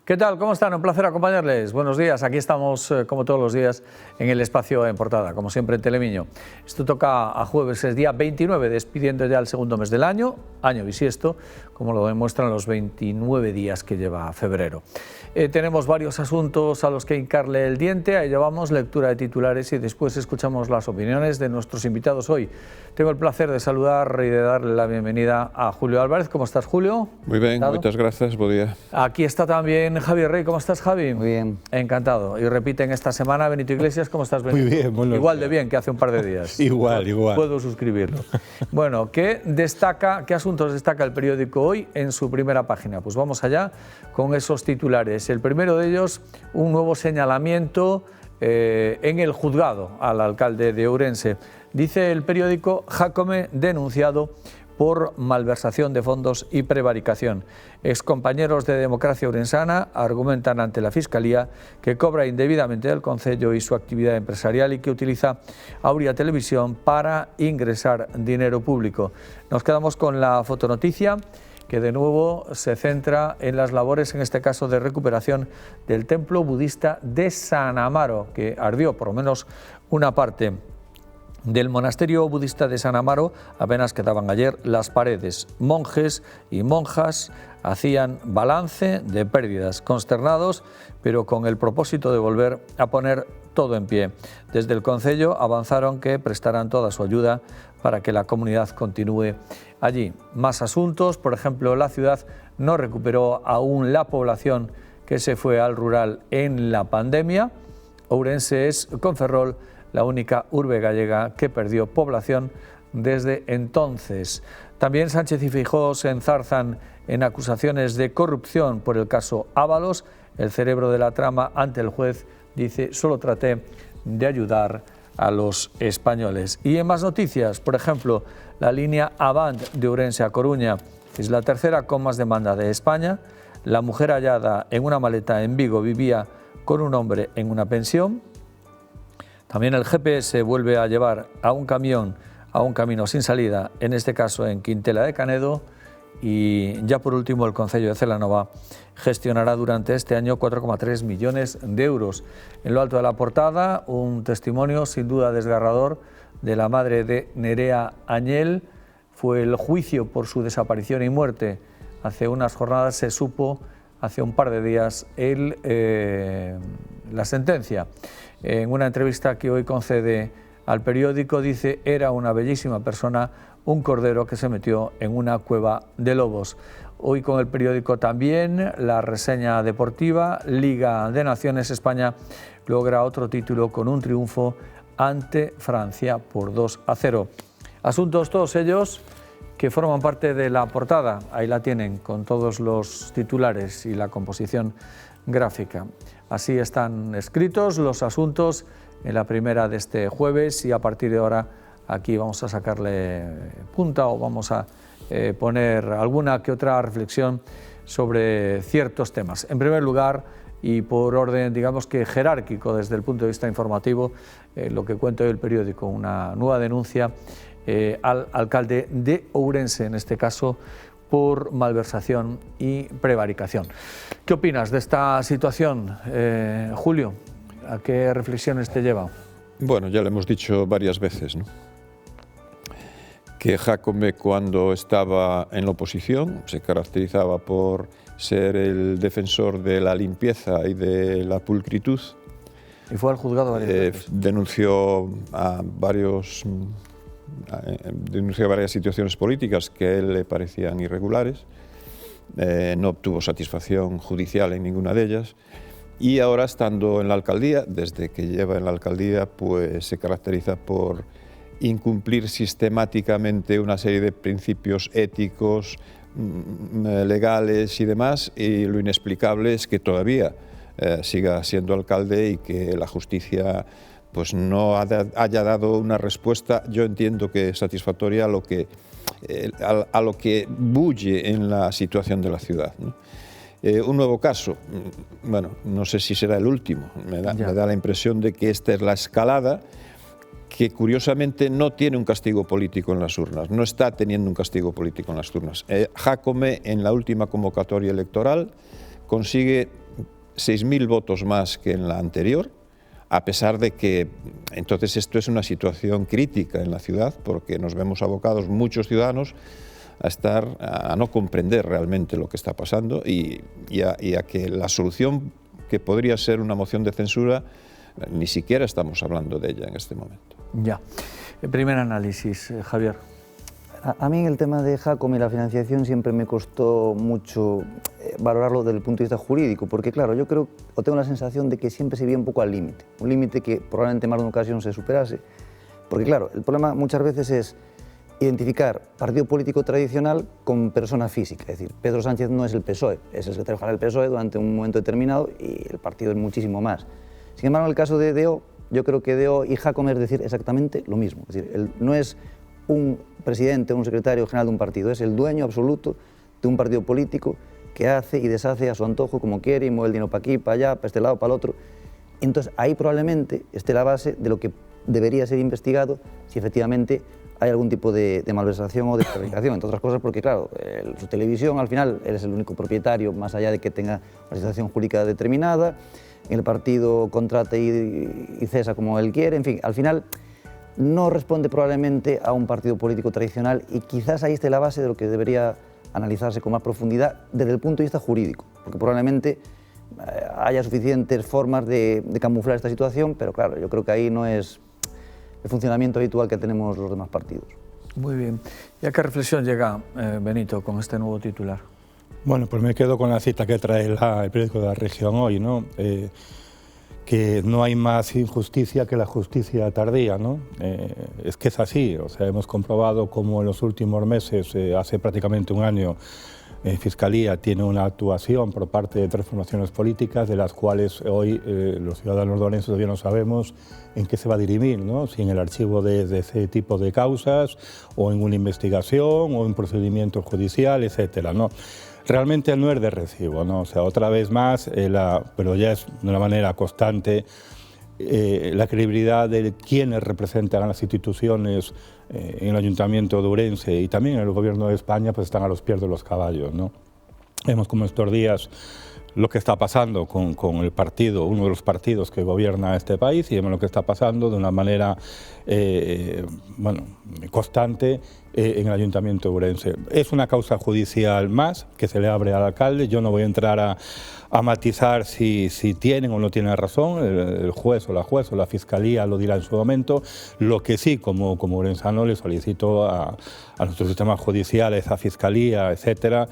¿Qué tal? ¿Cómo están? Un placer acompañarles. Buenos días. Aquí estamos, como todos los días, en el espacio en portada, como siempre en Telemiño. Esto toca a jueves, es día 29, despidiendo ya el segundo mes del año bisiesto, como lo demuestran los 29 días que lleva febrero. Tenemos varios asuntos a los que hincarle el diente. Ahí llevamos lectura de titulares y después escuchamos las opiniones de nuestros invitados hoy. Tengo el placer de saludar y de darle la bienvenida a Julio Álvarez. ¿Cómo estás, Julio? Muy bien, muchas gracias. Buen día. Aquí está también Javier Rey. ¿Cómo estás, Javi? Muy bien. Encantado. Y repiten esta semana Benito Iglesias. ¿Cómo estás, Benito? Muy bien, buenos Igual días. de bien que hace un par de días. Igual. Puedo suscribirlo. Bueno, ¿qué asuntos destaca el periódico hoy en su primera página? Pues vamos allá con esos titulares. El primero de ellos, un nuevo señalamiento en el juzgado al alcalde de Ourense. Dice el periódico: Jácome denunciado por malversación de fondos y prevaricación. Excompañeros de Democracia Ourensana argumentan ante la Fiscalía que cobra indebidamente del concello y su actividad empresarial y que utiliza Auria Televisión para ingresar dinero público. Nos quedamos con la fotonoticia, que de nuevo se centra en las labores, en este caso de recuperación del templo budista de San Amaro, que ardió por lo menos una parte. Del monasterio budista de San Amaro apenas quedaban ayer las paredes. Monjes y monjas hacían balance de pérdidas, consternados, pero con el propósito de volver a poner todo en pie. Desde el concello avanzaron que prestarán toda su ayuda para que la comunidad continúe allí. Más asuntos, por ejemplo, la ciudad no recuperó aún la población que se fue al rural en la pandemia. Ourense es, con Ferrol, la única urbe gallega que perdió población desde entonces. También Sánchez y Feijóo se enzarzan en acusaciones de corrupción por el caso Ábalos. El cerebro de la trama ante el juez dice: solo traté de ayudar a los españoles. Y en más noticias, por ejemplo, la línea Avant de Ourense a Coruña es la tercera con más demanda de España. La mujer hallada en una maleta en Vigo vivía con un hombre en una pensión. También el GPS vuelve a llevar a un camión a un camino sin salida, en este caso en Quintela de Canedo. Y ya por último, el concello de Celanova gestionará durante este año 4,3 millones de euros. En lo alto de la portada, un testimonio sin duda desgarrador de la madre de Nerea Añel. Fue el juicio por su desaparición y muerte. Hace unas jornadas se supo, hace un par de días, la sentencia. En una entrevista que hoy concede al periódico dice: era una bellísima persona, un cordero que se metió en una cueva de lobos. Hoy con el periódico también la reseña deportiva. Liga de Naciones, España logra otro título con un triunfo ante Francia por 2-0. Asuntos todos ellos que forman parte de la portada. Ahí la tienen con todos los titulares y la composición gráfica. Así están escritos los asuntos en la primera de este jueves y a partir de ahora aquí vamos a sacarle punta o vamos a poner alguna que otra reflexión sobre ciertos temas. En primer lugar, y por orden, digamos que jerárquico desde el punto de vista informativo, lo que cuenta hoy el periódico, una nueva denuncia al alcalde de Ourense, en este caso por malversación y prevaricación. ¿Qué opinas de esta situación, Julio? ¿A qué reflexiones te lleva? Bueno, ya lo hemos dicho varias veces, ¿no? Que Jácome, cuando estaba en la oposición, se caracterizaba por ser el defensor de la limpieza y de la pulcritud. Y fue al juzgado varias veces. Denunció varias situaciones políticas que a él le parecían irregulares. No obtuvo satisfacción judicial en ninguna de ellas. Y ahora, estando en la alcaldía, desde que lleva en la alcaldía, pues se caracteriza por incumplir sistemáticamente una serie de principios éticos, legales y demás, y lo inexplicable es que todavía siga siendo alcalde y que la justicia pues no haya dado una respuesta, yo entiendo que satisfactoria, a lo que bulle en la situación de la ciudad, ¿no? Un nuevo caso, bueno, no sé si será el último, me da la impresión de que esta es la escalada, que curiosamente no tiene un castigo político en las urnas, no está teniendo un castigo político en las urnas. Jácome, en la última convocatoria electoral, consigue 6.000 votos más que en la anterior, a pesar de que entonces esto es una situación crítica en la ciudad, porque nos vemos abocados muchos ciudadanos a no comprender realmente lo que está pasando y a que la solución que podría ser una moción de censura, ni siquiera estamos hablando de ella en este momento. Ya. El primer análisis, Javier. A mí en el tema de Jácome y la financiación siempre me costó mucho valorarlo desde el punto de vista jurídico, porque claro, yo creo, o tengo la sensación de que siempre se vivía un poco al límite, un límite que probablemente en más de una ocasión se superase, porque claro, el problema muchas veces es identificar partido político tradicional con persona física, es decir, Pedro Sánchez no es el PSOE, es el secretario general del PSOE durante un momento determinado y el partido es muchísimo más. Sin embargo, en el caso de DO, yo creo que DO y Jácome es decir exactamente lo mismo, es decir, él no es un presidente o un secretario general de un partido, es el dueño absoluto de un partido político que hace y deshace a su antojo como quiere y mueve el dinero para aquí, para allá, para este lado, para el otro. Entonces ahí probablemente esté la base de lo que debería ser investigado si efectivamente hay algún tipo de malversación o de fabricación, entre otras cosas porque claro, su televisión al final él es el único propietario más allá de que tenga una situación jurídica determinada, el partido contrata y cesa como él quiere, en fin, al final no responde probablemente a un partido político tradicional y quizás ahí esté la base de lo que debería analizarse con más profundidad desde el punto de vista jurídico, porque probablemente haya suficientes formas de camuflar esta situación, pero claro, yo creo que ahí no es el funcionamiento habitual que tenemos los demás partidos. Muy bien. ¿Y a qué reflexión llega Benito con este nuevo titular? Bueno, pues me quedo con la cita que trae el periódico de La Región hoy, ¿no? Que no hay más injusticia que la justicia tardía, ¿no? Es que es así, o sea, hemos comprobado cómo en los últimos meses, hace prácticamente un año, Fiscalía tiene una actuación por parte de 3 formaciones políticas, de las cuales hoy los ciudadanos donenses todavía no sabemos en qué se va a dirimir, ¿no? Si en el archivo de ese tipo de causas, o en una investigación, o en procedimiento judicial, etcétera, ¿no? Realmente no es de recibo, ¿no? O sea, otra vez más, pero ya es de una manera constante, la credibilidad de quienes representan a las instituciones en el Ayuntamiento de Ourense y también en el Gobierno de España, pues están a los pies de los caballos, ¿no? Vemos como estos días lo que está pasando con el partido, uno de los partidos que gobierna este país, y vemos lo que está pasando de una manera constante en el Ayuntamiento de Ourense. Es una causa judicial más que se le abre al alcalde. Yo no voy a entrar a matizar si tienen o no tienen razón, el juez o la Fiscalía lo dirá en su momento. Lo que sí, como ourensano, le solicito a nuestros sistemas judiciales, a Fiscalía, etcétera,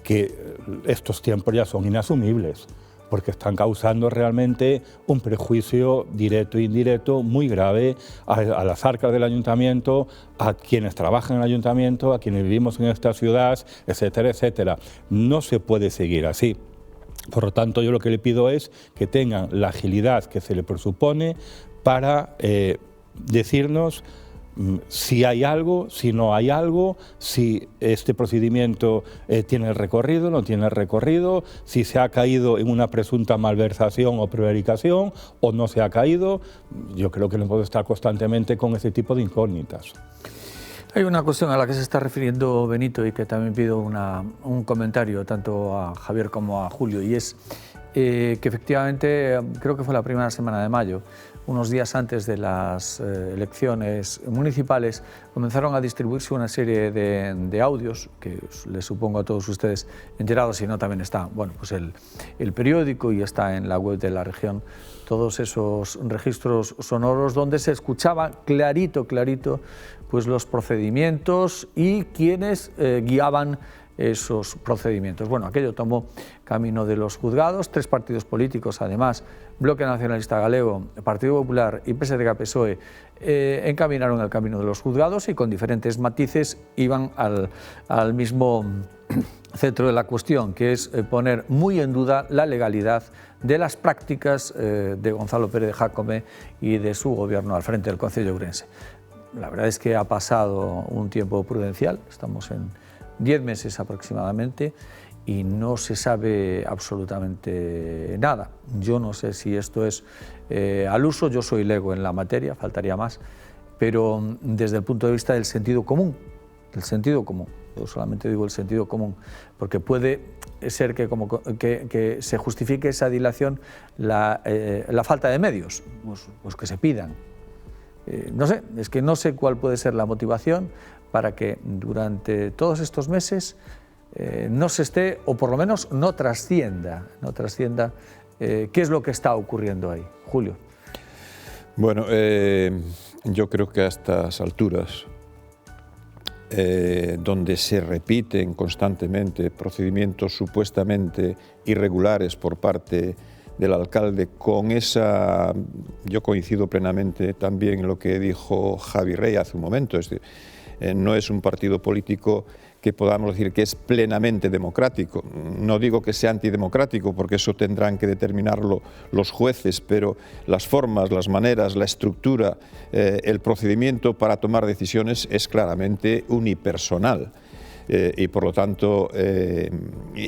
que estos tiempos ya son inasumibles, porque están causando realmente un perjuicio directo e indirecto muy grave a las arcas del ayuntamiento, a quienes trabajan en el ayuntamiento, a quienes vivimos en esta ciudad, etcétera, etcétera. No se puede seguir así. Por lo tanto, yo lo que le pido es que tengan la agilidad que se le presupone para decirnos si hay algo, si no hay algo, si este procedimiento tiene recorrido, no tiene recorrido, si se ha caído en una presunta malversación o prevaricación o no se ha caído. Yo creo que no puedo estar constantemente con ese tipo de incógnitas. Hay una cuestión a la que se está refiriendo Benito y que también pido un comentario tanto a Javier como a Julio, y es que efectivamente, creo que fue la primera semana de mayo, unos días antes de las elecciones municipales, comenzaron a distribuirse una serie de audios que les supongo a todos ustedes enterados, si no también está, bueno, pues el periódico y está en la web de La Región, todos esos registros sonoros donde se escuchaba clarito, pues los procedimientos y quienes guiaban esos procedimientos. Bueno, aquello tomó camino de los juzgados, 3 partidos políticos, además, Bloque Nacionalista Galego, Partido Popular y PSDG-PSOE, encaminaron el camino de los juzgados y con diferentes matices iban al mismo centro de la cuestión, que es poner muy en duda la legalidad de las prácticas de Gonzalo Pérez de Jácome y de su gobierno al frente del Concello de Ourense. La verdad es que ha pasado un tiempo prudencial, estamos en 10 meses aproximadamente, y no se sabe absolutamente nada. Yo no sé si esto es al uso, yo soy lego en la materia, faltaría más, pero desde el punto de vista del sentido común, yo solamente digo el sentido común, porque puede ser que se justifique esa dilación la falta de medios, pues que se pidan. No sé, es que no sé cuál puede ser la motivación para que durante todos estos meses no se esté, o por lo menos no trascienda qué es lo que está ocurriendo ahí. Julio. Bueno, yo creo que a estas alturas, donde se repiten constantemente procedimientos supuestamente irregulares por parte del alcalde, con esa, yo coincido plenamente también en lo que dijo Javi Rey hace un momento, es decir, no es un partido político que podamos decir que es plenamente democrático. No digo que sea antidemocrático, porque eso tendrán que determinarlo los jueces, pero las formas, las maneras, la estructura, el procedimiento para tomar decisiones es claramente unipersonal. Y por lo tanto,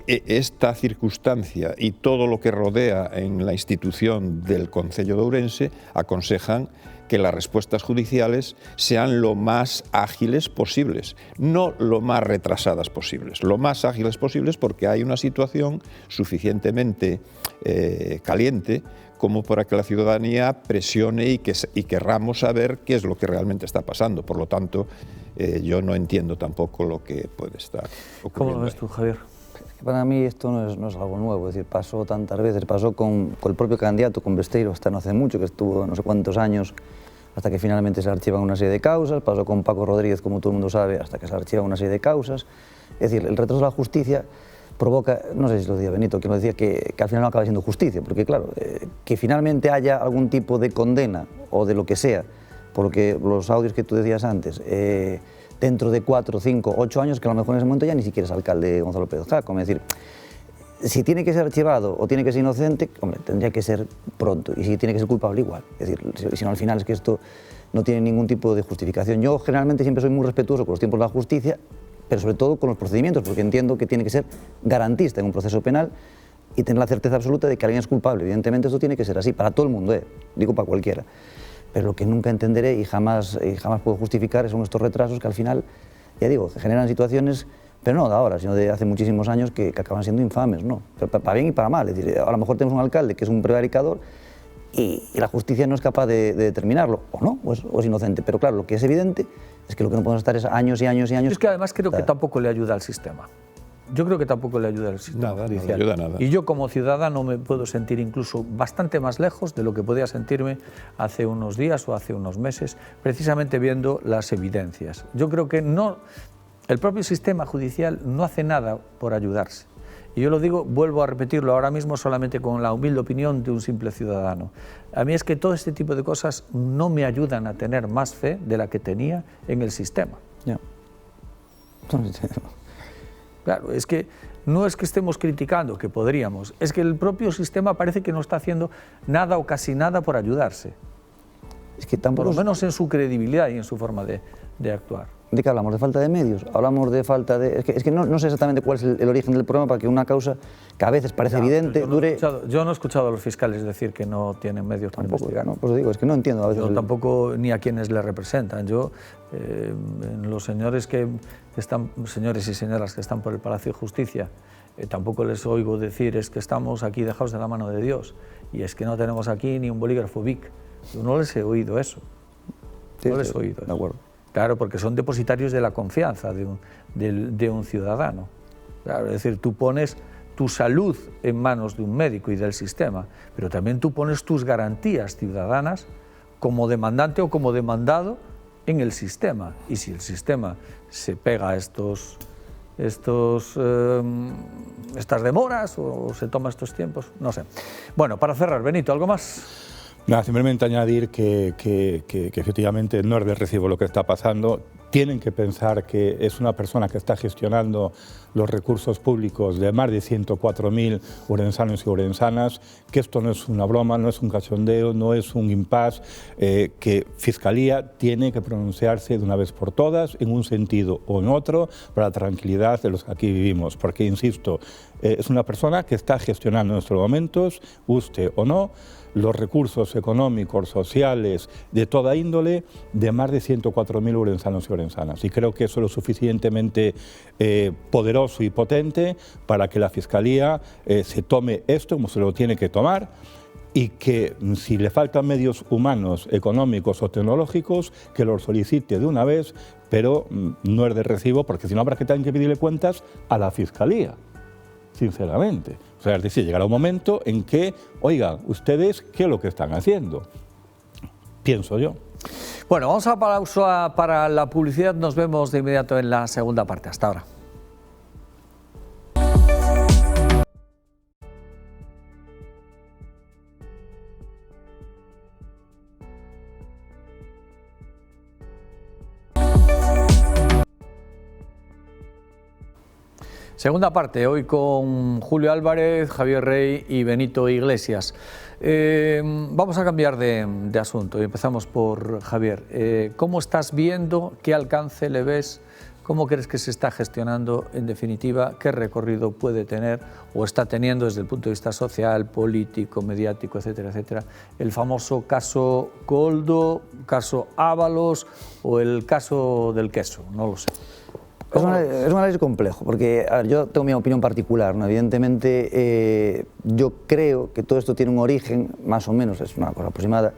esta circunstancia y todo lo que rodea en la institución del Concello de Ourense aconsejan que las respuestas judiciales sean lo más ágiles posibles, no lo más retrasadas posibles, lo más ágiles posibles, porque hay una situación suficientemente caliente como para que la ciudadanía presione y querramos saber qué es lo que realmente está pasando. Por lo tanto, yo no entiendo tampoco lo que puede estar ocurriendo. ¿Cómo lo ves tú, Javier? Para mí esto no es algo nuevo, es decir, pasó tantas veces, pasó con el propio candidato, con Besteiro, hasta no hace mucho, que estuvo no sé cuántos años, hasta que finalmente se archivan una serie de causas, pasó con Paco Rodríguez, como todo el mundo sabe, hasta que se archivan una serie de causas. Es decir, el retraso de la justicia provoca, no sé si lo decía Benito, que nos decía que al final no acaba siendo justicia, porque claro, que finalmente haya algún tipo de condena o de lo que sea, por lo que los audios que tú decías antes, dentro de 4, 5, 8 años, que a lo mejor en ese momento ya ni siquiera es alcalde Gonzalo Pérez Jácome. Es decir, si tiene que ser archivado o tiene que ser inocente, hombre, tendría que ser pronto, y si tiene que ser culpable, igual. Es decir, si no, al final es que esto no tiene ningún tipo de justificación. Yo generalmente siempre soy muy respetuoso con los tiempos de la justicia, pero sobre todo con los procedimientos, porque entiendo que tiene que ser garantista en un proceso penal y tener la certeza absoluta de que alguien es culpable. Evidentemente esto tiene que ser así, para todo el mundo, digo para cualquiera. Pero lo que nunca entenderé y jamás puedo justificar son estos retrasos que al final, ya digo, generan situaciones, pero no de ahora, sino de hace muchísimos años que acaban siendo infames, ¿no? Pero para bien y para mal. Es decir, a lo mejor tenemos un alcalde que es un prevaricador y la justicia no es capaz de determinarlo, o no, o es inocente. Pero claro, lo que es evidente es que lo que no podemos estar es años y años y años. Es que además creo que tampoco le ayuda al sistema. Yo creo que tampoco le ayuda al sistema judicial. No le ayuda nada. Y yo como ciudadano me puedo sentir incluso bastante más lejos de lo que podía sentirme hace unos días o hace unos meses, precisamente viendo las evidencias. Yo creo que el propio sistema judicial no hace nada por ayudarse. Y yo lo digo, vuelvo a repetirlo ahora mismo solamente con la humilde opinión de un simple ciudadano. A mí es que todo este tipo de cosas no me ayudan a tener más fe de la que tenía en el sistema. Ya. Claro, es que no es que estemos criticando, que podríamos, es que el propio sistema parece que no está haciendo nada o casi nada por ayudarse. Es que tampoco, por lo menos en su credibilidad y en su forma de actuar. ¿De qué hablamos? ¿De falta de medios? Hablamos de falta de... Es que no sé exactamente cuál es el origen del problema para que una causa que a veces parece evidente dure... Yo no he escuchado a los fiscales decir que no tienen medios para investigar. No, pues digo, es que no entiendo a veces... Yo tampoco ni a quienes le representan. Yo, los señores señores y señoras que están por el Palacio de Justicia, tampoco les oigo decir es que estamos aquí dejados de la mano de Dios y es que no tenemos aquí ni un bolígrafo Bic. Yo no les he oído eso. Sí, no les he oído de acuerdo. Claro, porque son depositarios de la confianza de un ciudadano. Claro, es decir, tú pones tu salud en manos de un médico y del sistema, pero también tú pones tus garantías ciudadanas como demandante o como demandado en el sistema. Y si el sistema se pega a estas demoras o se toma estos tiempos, no sé. Bueno, para cerrar, Benito, ¿algo más? Nada, simplemente añadir que efectivamente no es de recibo lo que está pasando. Tienen que pensar que es una persona que está gestionando los recursos públicos de más de 104.000 ourensanos y ourensanas, que esto no es una broma, no es un cachondeo, no es un impasse, que Fiscalía tiene que pronunciarse de una vez por todas, en un sentido o en otro, para la tranquilidad de los que aquí vivimos. Porque, insisto, es una persona que está gestionando en estos momentos, guste o no, los recursos económicos, sociales, de toda índole, de más de 104.000 ourensanos y ourensanas. Y creo que eso es lo suficientemente poderoso y potente para que la Fiscalía se tome esto como se lo tiene que tomar, y que si le faltan medios humanos, económicos o tecnológicos, que los solicite de una vez, pero no es de recibo, porque si no habrá que tener que pedirle cuentas a la Fiscalía, sinceramente. O sea, es decir, llegará un momento en que, oigan, ustedes, ¿qué es lo que están haciendo? Pienso yo. Bueno, vamos a pausa para la publicidad, nos vemos de inmediato en la segunda parte. Hasta ahora. Segunda parte, hoy con Julio Álvarez, Javier Rey y Benito Iglesias. Vamos a cambiar de asunto y empezamos por Javier. ¿Cómo estás viendo? ¿Qué alcance le ves? ¿Cómo crees que se está gestionando, en definitiva, qué recorrido puede tener o está teniendo desde el punto de vista social, político, mediático, etcétera, etcétera, el famoso caso Koldo, caso Ábalos o el caso del queso? No lo sé. Es un análisis complejo, porque a ver, yo tengo mi opinión particular, ¿no? Evidentemente yo creo que todo esto tiene un origen, más o menos, es una cosa aproximada.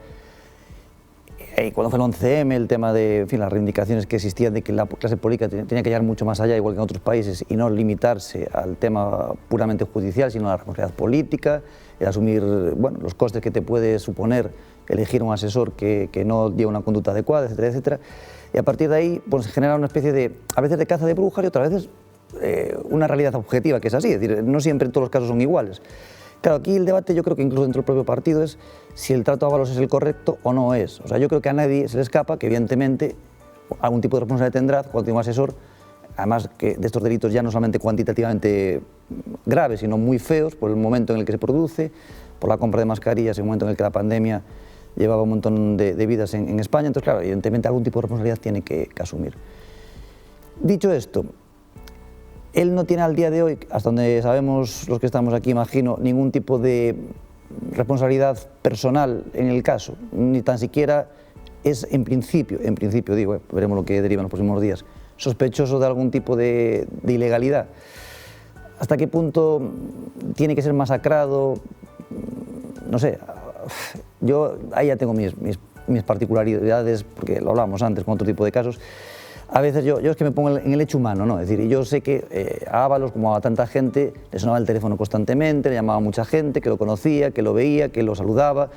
Cuando fue el 11M, el tema de, en fin, las reivindicaciones que existían de que la clase política tenía que llegar mucho más allá, igual que en otros países, y no limitarse al tema puramente judicial, sino a la responsabilidad política, el asumir, bueno, los costes que te puede suponer elegir un asesor que no lleva una conducta adecuada, etcétera, etcétera. Y a partir de ahí pues, se genera una especie de, a veces de caza de brujas y otras veces una realidad objetiva, que es así, es decir, no siempre en todos los casos son iguales. Claro, aquí el debate yo creo que incluso dentro del propio partido es si el trato a Ábalos es el correcto o no es. O sea, yo creo que a nadie se le escapa que evidentemente algún tipo de responsabilidad tendrá cuando tiene un asesor, además que de estos delitos ya no solamente cuantitativamente graves, sino muy feos por el momento en el que se produce, por la compra de mascarillas en el momento en el que la pandemia llevaba un montón de vidas en España. Entonces, claro, evidentemente algún tipo de responsabilidad tiene que asumir. Dicho esto, él no tiene al día de hoy, hasta donde sabemos los que estamos aquí, imagino, ningún tipo de responsabilidad personal en el caso, ni tan siquiera es en principio digo, veremos lo que deriva en los próximos días, sospechoso de algún tipo de ilegalidad. ¿Hasta qué punto tiene que ser masacrado? No sé. Yo ahí ya tengo mis particularidades, porque lo hablábamos antes con otro tipo de casos. A veces yo es que me pongo en el hecho humano, ¿no? Es decir, yo sé que a Ábalos, como a tanta gente, le sonaba el teléfono constantemente, le llamaba a mucha gente que lo conocía, que lo veía, que lo saludaba,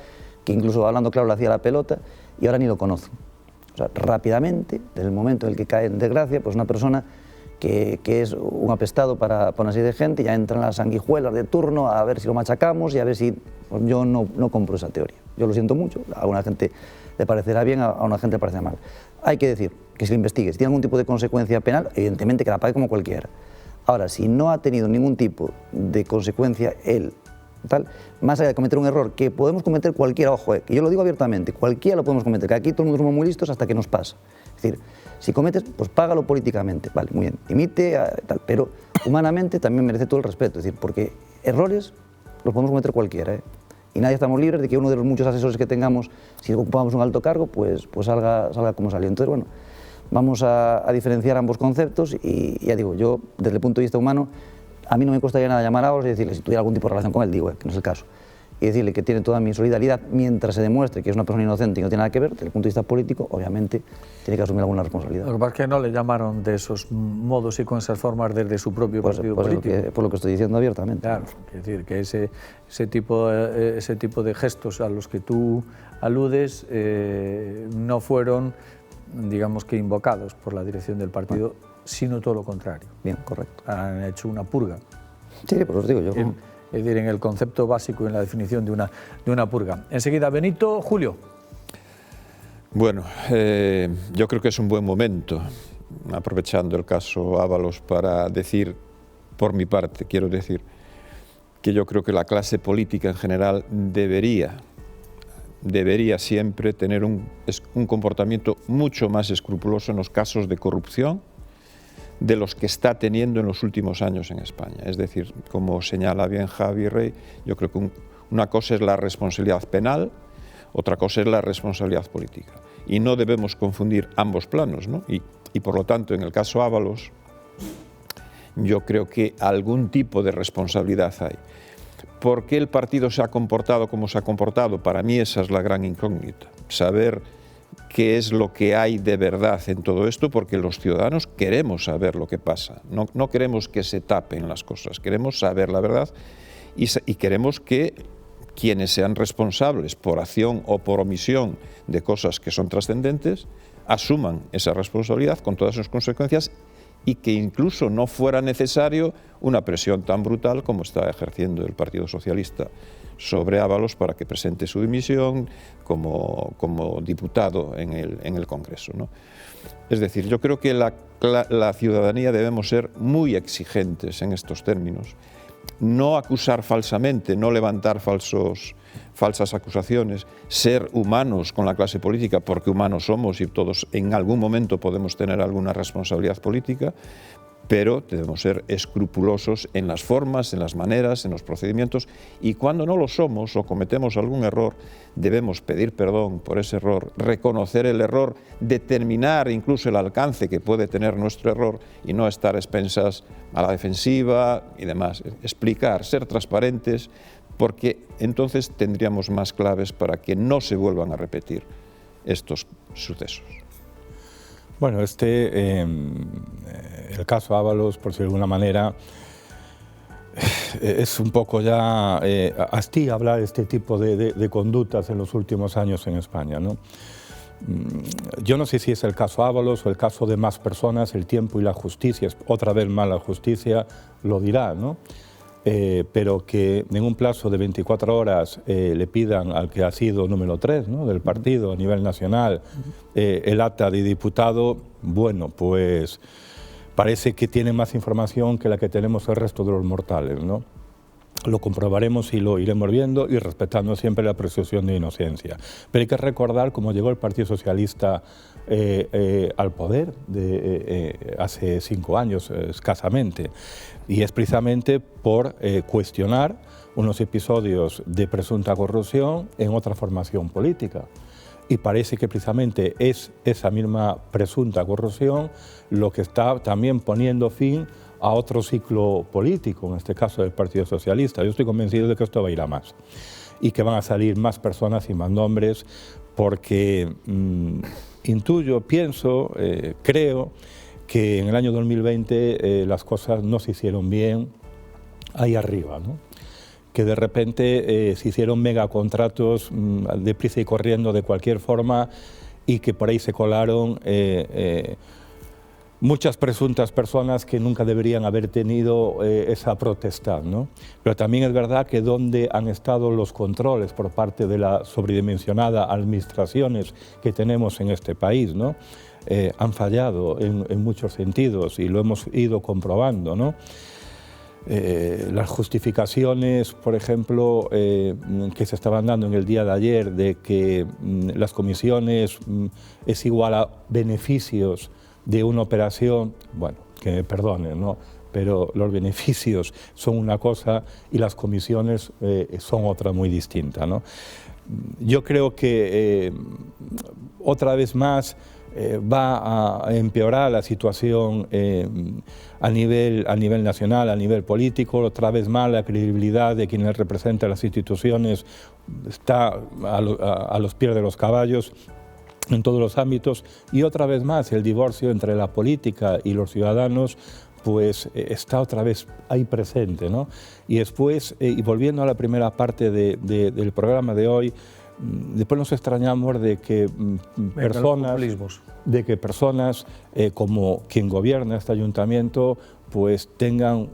que incluso hablando claro le hacía la pelota, y ahora ni lo conozco. O sea, rápidamente, desde el momento en el que cae en desgracia, pues una persona que es un apestado para una serie de gente, ya entran las sanguijuelas de turno a ver si lo machacamos y a ver si... Pues yo no compro esa teoría. Yo lo siento mucho, a una gente le parecerá bien, a una gente le parecerá mal. Hay que decir que se le investigue, si tiene algún tipo de consecuencia penal, evidentemente que la pague como cualquiera. Ahora, si no ha tenido ningún tipo de consecuencia él, tal, más allá de cometer un error que podemos cometer cualquiera, ojo, que yo lo digo abiertamente, cualquiera lo podemos cometer, que aquí todo el mundo somos muy listos hasta que nos pasa. Es decir, si cometes, pues págalo políticamente, vale, muy bien, dimite, tal, pero humanamente también merece todo el respeto, es decir, porque errores los podemos cometer cualquiera, y nadie estamos libres de que uno de los muchos asesores que tengamos, si ocupamos un alto cargo, pues salga como salió. Entonces, bueno, vamos a diferenciar ambos conceptos y ya digo, yo desde el punto de vista humano, a mí no me costaría nada llamar a Ábalos y decirle si tuviera algún tipo de relación con él, digo, que no es el caso, y decirle que tiene toda mi solidaridad mientras se demuestre que es una persona inocente y no tiene nada que ver, desde el punto de vista político, obviamente tiene que asumir alguna responsabilidad. Lo que pasa es que no le llamaron de esos modos y con esas formas desde su propio partido político. Por lo que estoy diciendo abiertamente. Claro, es decir, que ese tipo de gestos a los que tú aludes no fueron, digamos que invocados por la dirección del partido, sino todo lo contrario. Bien, correcto. Han hecho una purga. Sí, por eso digo yo. Es decir, en el concepto básico y en la definición de una purga. Enseguida, Benito, Julio. Bueno, yo creo que es un buen momento, aprovechando el caso Ábalos, para decir, por mi parte, quiero decir, que yo creo que la clase política en general debería siempre tener un comportamiento mucho más escrupuloso en los casos de corrupción de los que está teniendo en los últimos años en España. Es decir, como señala bien Javi Rey, yo creo que Una cosa es la responsabilidad penal, otra cosa es la responsabilidad política. Y no debemos confundir ambos planos, ¿no? Y por lo tanto, en el caso Ábalos, yo creo que algún tipo de responsabilidad hay. ¿Por qué el partido se ha comportado como se ha comportado? Para mí esa es la gran incógnita. Saber qué es lo que hay de verdad en todo esto, porque los ciudadanos queremos saber lo que pasa. No queremos que se tapen las cosas, queremos saber la verdad y queremos que quienes sean responsables por acción o por omisión de cosas que son trascendentes asuman esa responsabilidad con todas sus consecuencias y que incluso no fuera necesario una presión tan brutal como está ejerciendo el Partido Socialista sobre Ábalos para que presente su dimisión como diputado en el Congreso, ¿no? Es decir, yo creo que la ciudadanía debemos ser muy exigentes en estos términos, no acusar falsamente, no levantar falsas acusaciones, ser humanos con la clase política, porque humanos somos y todos en algún momento podemos tener alguna responsabilidad política, pero debemos ser escrupulosos en las formas, en las maneras, en los procedimientos, y cuando no lo somos o cometemos algún error, debemos pedir perdón por ese error, reconocer el error, determinar incluso el alcance que puede tener nuestro error y no estar a expensas a la defensiva y demás. Explicar, ser transparentes, porque entonces tendríamos más claves para que no se vuelvan a repetir estos sucesos. Bueno, el caso Ábalos, por decirlo de alguna manera, es un poco ya hastía hablar de este tipo de conductas en los últimos años en España, ¿no? Yo no sé si es el caso Ábalos o el caso de más personas, el tiempo y la justicia, otra vez más la justicia lo dirá, ¿no? Pero que en un plazo de 24 horas le pidan al que ha sido número 3, ¿no?, del partido a nivel nacional el acta de diputado, bueno, pues parece que tiene más información que la que tenemos el resto de los mortales, ¿no? Lo comprobaremos y lo iremos viendo y respetando siempre la presunción de inocencia. Pero hay que recordar cómo llegó el Partido Socialista al poder hace 5 años escasamente, y es precisamente por cuestionar unos episodios de presunta corrupción en otra formación política. Y parece que precisamente es esa misma presunta corrupción lo que está también poniendo fin a otro ciclo político, en este caso del Partido Socialista. Yo estoy convencido de que esto va a ir a más y que van a salir más personas y más nombres, porque intuyo, pienso, creo que en el año 2020 las cosas no se hicieron bien ahí arriba, ¿no? Que de repente se hicieron megacontratos deprisa y corriendo de cualquier forma, y que por ahí se colaron muchas presuntas personas que nunca deberían haber tenido esa potestad, ¿no? Pero también es verdad que donde han estado los controles por parte de las sobredimensionadas administraciones que tenemos en este país, ¿no? Han fallado en muchos sentidos y lo hemos ido comprobando, ¿no? Las justificaciones, por ejemplo, que se estaban dando en el día de ayer de que las comisiones es igual a beneficios de una operación, bueno, que me perdonen, ¿no?, pero los beneficios son una cosa y las comisiones son otra muy distinta, ¿no? Yo creo que otra vez más va a empeorar la situación a nivel nacional, a nivel político. Otra vez más la credibilidad de quienes representan las instituciones está a los pies de los caballos en todos los ámbitos, y otra vez más el divorcio entre la política y los ciudadanos pues está otra vez ahí presente, ¿no? Y después, y volviendo a la primera parte del programa de hoy, después nos extrañamos de que personas como quien gobierna este ayuntamiento pues tengan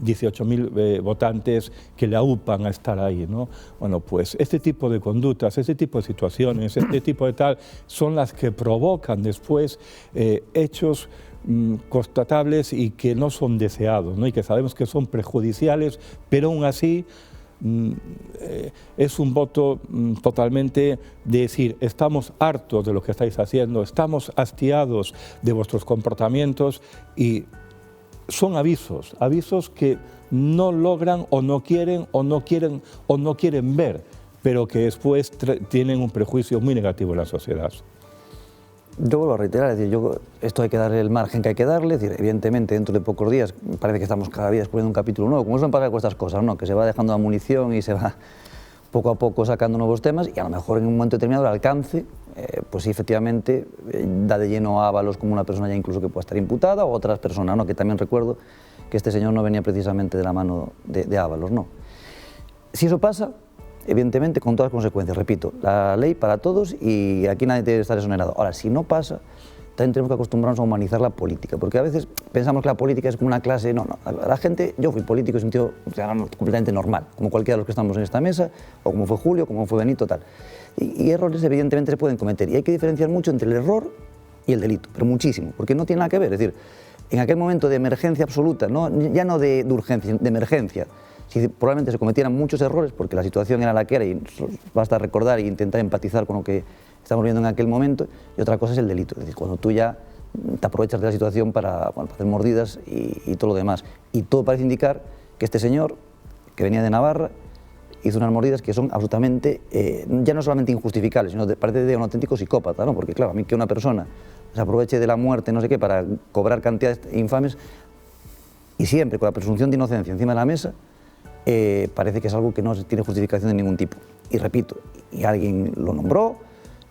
18.000 votantes que le aupan a estar ahí, ¿no? Bueno, pues este tipo de conductas, este tipo de situaciones, este tipo de tal, son las que provocan después hechos constatables y que no son deseados, ¿no? Y que sabemos que son perjudiciales, pero aún así es un voto totalmente de decir: estamos hartos de lo que estáis haciendo, estamos hastiados de vuestros comportamientos, y son avisos que no logran o no quieren ver, pero que después tienen un prejuicio muy negativo en la sociedad. Yo vuelvo a reiterar, es decir, esto hay que darle el margen que hay que darle, es decir, evidentemente dentro de pocos días, parece que estamos cada día descubriendo un capítulo nuevo, como suelen pasar con estas cosas, ¿no? Que se va dejando la munición y se va poco a poco sacando nuevos temas y a lo mejor en un momento determinado el alcance, pues sí, efectivamente, da de lleno a Ábalos como una persona ya incluso que pueda estar imputada o otras personas, ¿no? Que también recuerdo que este señor no venía precisamente de la mano de Ábalos, ¿no? Si eso pasa, evidentemente con todas las consecuencias, repito, la ley para todos y aquí nadie debe estar exonerado. Ahora, si no pasa, también tenemos que acostumbrarnos a humanizar la política, porque a veces pensamos que la política es como una clase, no, la gente, yo fui político en un sentido completamente normal, como cualquiera de los que estamos en esta mesa, o como fue Julio, como fue Benito, tal. Y errores evidentemente se pueden cometer, y hay que diferenciar mucho entre el error y el delito, pero muchísimo, porque no tiene nada que ver, es decir, en aquel momento de emergencia absoluta, ¿no? Ya no de urgencia, de emergencia, si probablemente se cometieran muchos errores porque la situación era la que era y basta recordar e intentar empatizar con lo que estamos viendo en aquel momento, y otra cosa es el delito, es decir, cuando tú ya te aprovechas de la situación para hacer mordidas y todo lo demás. Y todo parece indicar que este señor, que venía de Navarra, hizo unas mordidas que son absolutamente, ya no solamente injustificables, sino parece de un auténtico psicópata, ¿no? Porque claro, a mí que una persona se aproveche de la muerte, no sé qué, para cobrar cantidades infames, y siempre con la presunción de inocencia encima de la mesa, parece que es algo que no tiene justificación de ningún tipo. Y repito, y alguien lo nombró,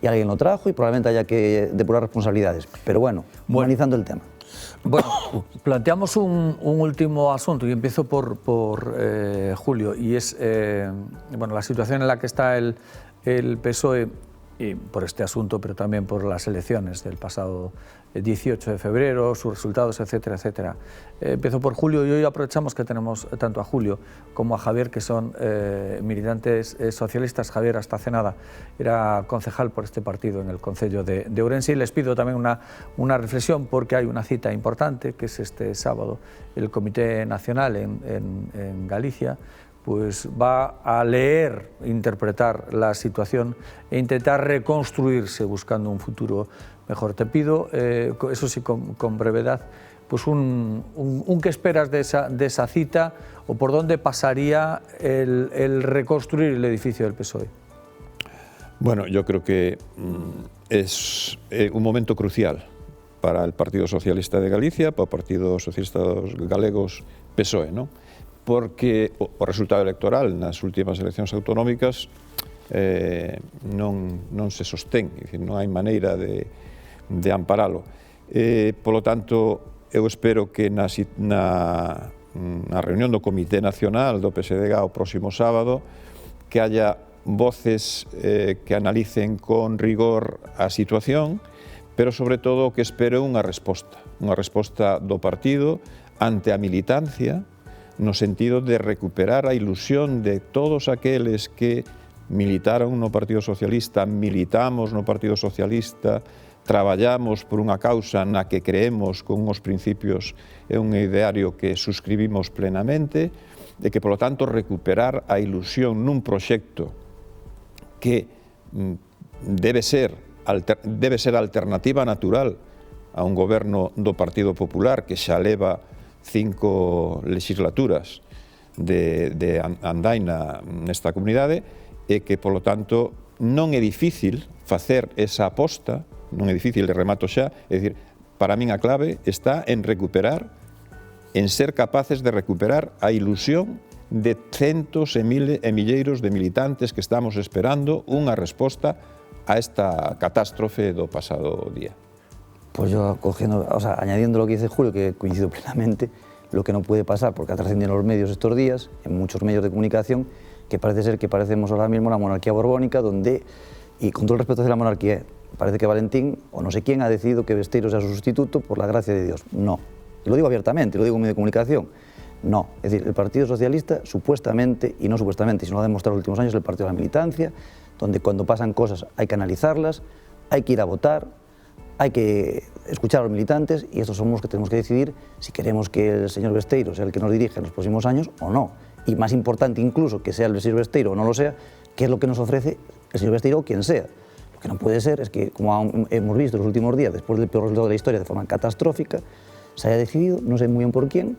y alguien lo trajo, y probablemente haya que depurar responsabilidades. Pero bueno, humanizando el tema. Bueno, planteamos un último asunto, y empiezo por Julio, y es bueno, la situación en la que está el PSOE, y por este asunto, pero también por las elecciones del pasado 18 de febrero, sus resultados, etcétera, etcétera. Empiezo por Julio, y hoy aprovechamos que tenemos tanto a Julio como a Javier, que son militantes socialistas. Javier, hasta hace nada, era concejal por este partido en el concello de Ourense, y les pido también una reflexión, porque hay una cita importante, que es este sábado, el Comité Nacional en Galicia, pues va a leer, interpretar la situación e intentar reconstruirse buscando un futuro mejor. Te pido, eso sí, con brevedad, pues ¿qué esperas de esa cita, o por dónde pasaría el reconstruir el edificio del PSOE? Bueno, yo creo que es un momento crucial para el Partido Socialista de Galicia, para el Partido Socialista Galegos PSOE, ¿no? Porque o resultado electoral nas últimas eleccións autonómicas non se sostén, é dicir, non hai maneira de amparalo. Polo tanto, eu espero que na reunión do Comité Nacional do PSDG o próximo sábado que haya voces que analicen con rigor a situación, pero sobre todo que espero unha resposta do partido ante a militancia, no sentido de recuperar a ilusión de todos aqueles que militaron no Partido Socialista, militamos no Partido Socialista, traballamos por unha causa na que creemos con uns principios e un ideario que suscribimos plenamente, de que, polo tanto, recuperar a ilusión nun proxecto que debe ser alternativa natural a un goberno do Partido Popular que xa leva 5 legislaturas de andaina nesta comunidade, e que, polo tanto, non é difícil facer esa aposta, non é difícil, de remato xa, é dicir, para min a clave está en ser capaces de recuperar a ilusión de centos e milleiros de militantes que estamos esperando unha resposta a esta catástrofe do pasado día. Pues yo añadiendo lo que dice Julio, que coincido plenamente, lo que no puede pasar, porque ha trascendido en los medios estos días, en muchos medios de comunicación, que parece ser que parecemos ahora mismo la monarquía borbónica, donde, y con todo el respeto hacia la monarquía, parece que Valentín, o no sé quién, ha decidido que Besteiro sea su sustituto por la gracia de Dios. No. Y lo digo abiertamente, lo digo en medio de comunicación. No. Es decir, el Partido Socialista, supuestamente, y no supuestamente, sino lo ha demostrado en los últimos años, es el partido de la militancia, donde cuando pasan cosas hay que analizarlas, hay que ir a votar, hay que escuchar a los militantes, y estos somos los que tenemos que decidir si queremos que el señor Besteiro sea el que nos dirija en los próximos años o no. Y más importante incluso que sea el señor Besteiro o no lo sea, qué es lo que nos ofrece el señor Besteiro o quien sea. Lo que no puede ser es que, como hemos visto en los últimos días, después del peor resultado de la historia de forma catastrófica, se haya decidido, no sé muy bien por quién,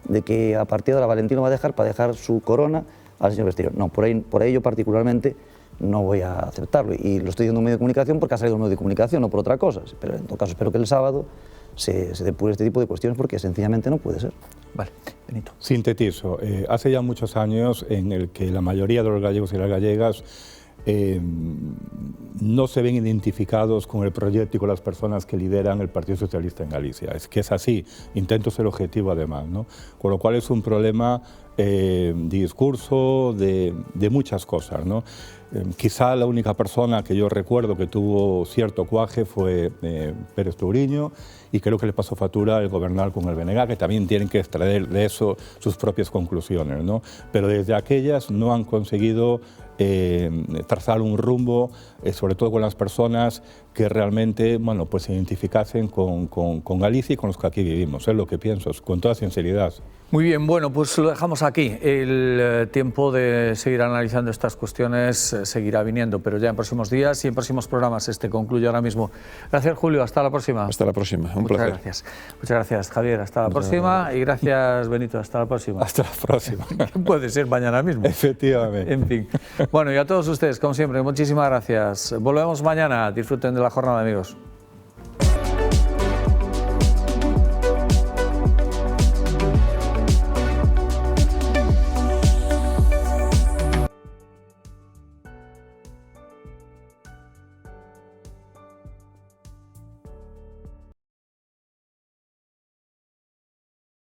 de que a partir de ahora Valentino va a dejar para dejar su corona al señor Besteiro. No, por ahí yo particularmente no voy a aceptarlo, y lo estoy diciendo en un medio de comunicación porque ha salido un medio de comunicación, no por otra cosa, pero en todo caso espero que el sábado se depure este tipo de cuestiones, porque sencillamente no puede ser. Vale, Benito. Sintetizo. Hace ya muchos años en el que la mayoría de los gallegos y las gallegas no se ven identificados con el proyecto y con las personas que lideran el Partido Socialista en Galicia. Es que es así, intento ser objetivo además, ¿no? Con lo cual es un problema de discurso, de muchas cosas, ¿no? Quizá la única persona que yo recuerdo que tuvo cierto cuaje fue Pérez Touriño, y creo que le pasó factura el gobernar con el BNG, que también tienen que extraer de eso sus propias conclusiones, ¿no? Pero desde aquellas no han conseguido trazar un rumbo, sobre todo con las personas que realmente, bueno, pues se identificasen con Galicia y con los que aquí vivimos, es lo que pienso, con toda sinceridad. Muy bien, bueno, pues lo dejamos aquí. El tiempo de seguir analizando estas cuestiones seguirá viniendo, pero ya en próximos días y en próximos programas. Este concluye ahora mismo. Gracias, Julio. Hasta la próxima. Hasta la próxima. Un placer. Gracias. Muchas gracias, Javier. Hasta la próxima. Y gracias, Benito. Hasta la próxima. Hasta la próxima. Puede ser mañana mismo. Efectivamente. En fin. Bueno, y a todos ustedes, como siempre, muchísimas gracias. Volvemos mañana. Disfruten de la jornada, amigos.